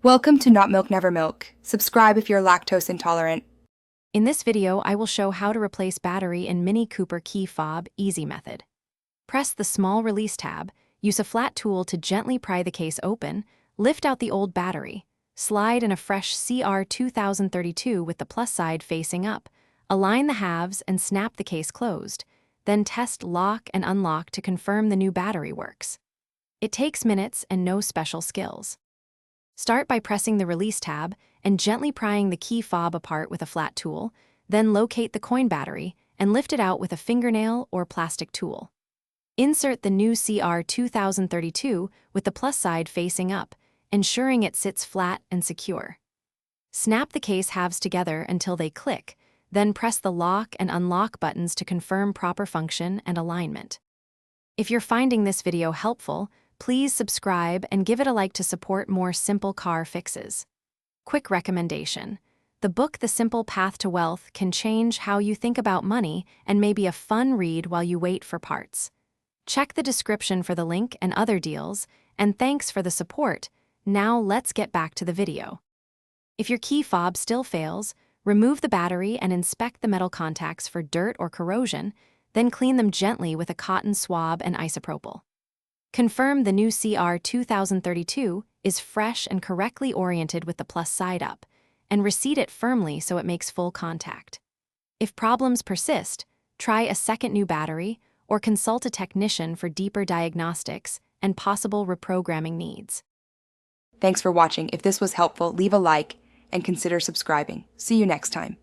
Welcome to Not Milk Never Milk. Subscribe if you're lactose intolerant. In this video, I will show how to replace battery in Mini Cooper key fob easy method. Press the small release tab, use a flat tool to gently pry the case open, lift out the old battery, slide in a fresh CR2032 with the plus side facing up, align the halves and snap the case closed, then test lock and unlock to confirm the new battery works. It takes minutes and no special skills. Start by pressing the release tab and gently prying the key fob apart with a flat tool, then locate the coin battery and lift it out with a fingernail or plastic tool. Insert the new CR2032 with the plus side facing up, ensuring it sits flat and secure. Snap the case halves together until they click, then press the lock and unlock buttons to confirm proper function and alignment. If you're finding this video helpful, please subscribe and give it a like to support more simple car fixes. Quick recommendation. The book The Simple Path to Wealth can change how you think about money and may be a fun read while you wait for parts. Check the description for the link and other deals, and thanks for the support. Now let's get back to the video. If your key fob still fails, remove the battery and inspect the metal contacts for dirt or corrosion, then clean them gently with a cotton swab and isopropyl. Confirm the new CR2032 is fresh and correctly oriented with the plus side up, and reseat it firmly so it makes full contact. If problems persist, try a second new battery or consult a technician for deeper diagnostics and possible reprogramming needs. Thanks for watching. If this was helpful, leave a like and consider subscribing. See you next time.